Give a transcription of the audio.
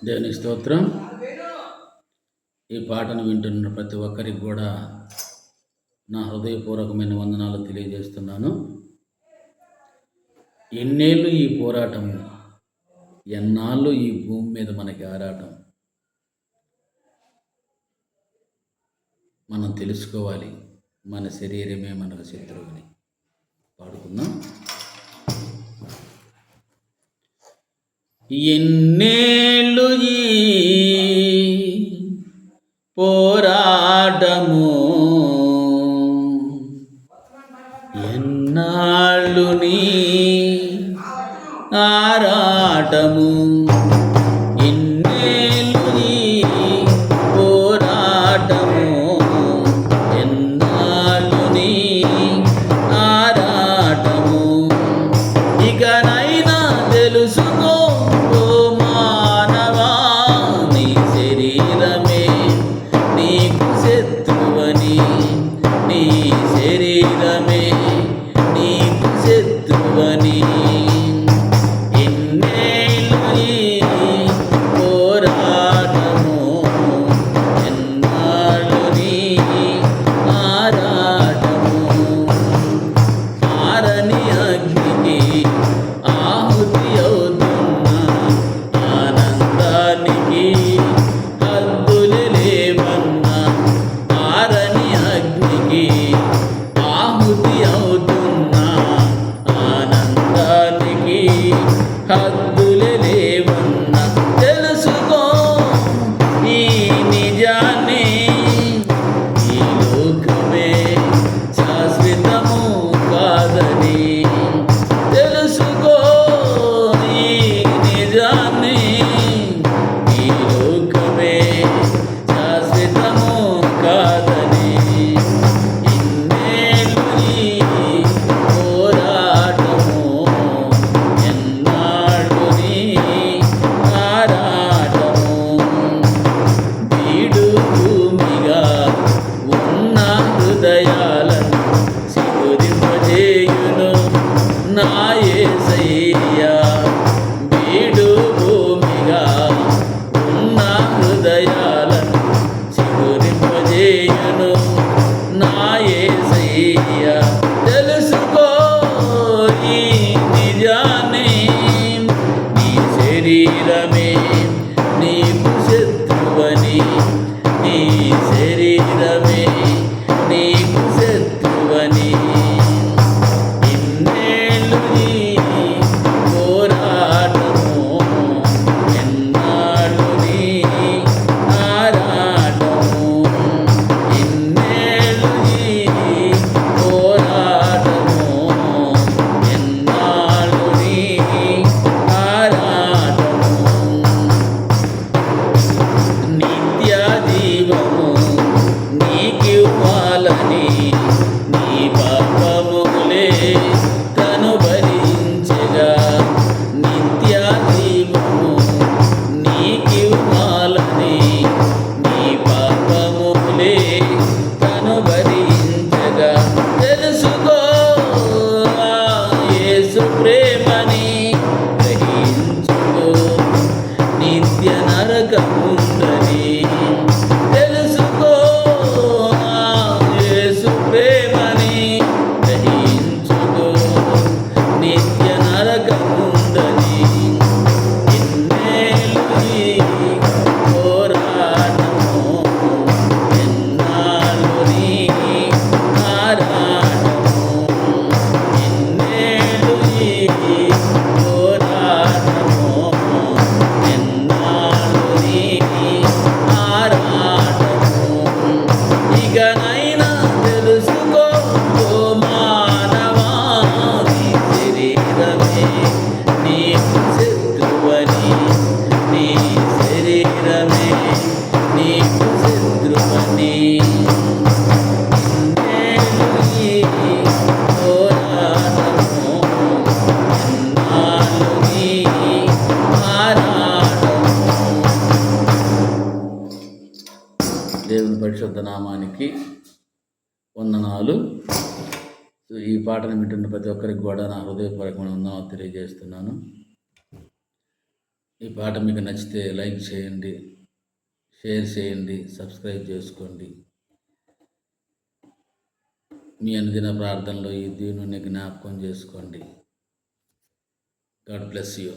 దేవుని స్తోత్రం. ఈ పాటను వింటున్న ప్రతి ఒక్కరికి కూడా నా హృదయపూర్వకమైన వందనాలు తెలియజేస్తున్నాను. ఎన్నేళ్ళు ఈ పోరాటము, ఎన్నాళ్ళు ఈ భూమి మీద మనకి ఆరాటం, మనం తెలుసుకోవాలి. మన శరీరమే మనకు శత్రువుని. పాడుకుందాం. ఎన్నేళ్ళు ఈ పోరాటము, ఎన్నాళ్ళు నీ ఆరాటము, ఎన్నేళ్ళు ఈ పోరాటము, ఎన్నాళ్ళు నీ ఆరాటము, ఇకనైనా తెలుసుకో హద్దులే లేవన్నా తెలుసుకో ఈ నిజాన్ని, ఈ లోకమే శాశ్వతము కాదని తెలుసుకో ఈ నిజాన్ని, ఈ లోకమే శాశ్వతము కాదని. నా యేసయ్యా బీడు భూమిగా ఉన్న హృదయాలను చిగురింపజేయును. నా యేసయ్యా తెలుసుకో ఈ నిజాన్ని, నీ శరీరమే నీకు శత్రువని, నీ శరీరమే నీకు శత్రువని. నీ పాపములే తను భరించగా, నిత్య జీవము నీకివ్వాలని నీ పాపములే తను భరించగా తెలుసుకో యేసు ప్రేమని గ్రహించుకో, నిత్య నరకముందని తెలుసుకో, ప్రేమని గ్రహించుకో, నిత్య నరకముందని. ఎన్నేళ్ళు ఈ పోరాటము, ఎన్నాళ్ళు నీ ఆరాటము, ఎన్నేళ్ళు ఈ పోరాటము, ఎన్నాళ్ళు నీ ఆరాటము, ఇకనైనా తెలుసుకో మానవా నీ శరీరమే నీకు శత్రువని, నీ శరీరమే నీకు శత్రువని. పోరాటము, ఎన్నాళ్ళు నీ ఆరాటము. దేవుని పరిశుద్ధ నామానికి వందనాలు. ఈ పాటను వింటున్న ప్రతి ఒక్కరికి కూడా నా హృదయపూర్వకమైన వందనాలు తెలియజేస్తున్నాను. ఈ పాట మీకు నచ్చితే లైక్ చేయండి, షేర్ చేయండి, సబ్స్క్రైబ్ చేసుకోండి. మీ అనుదిన ప్రార్థనలో ఈ దీనుని జ్ఞాపకం చేసుకోండి. God bless you.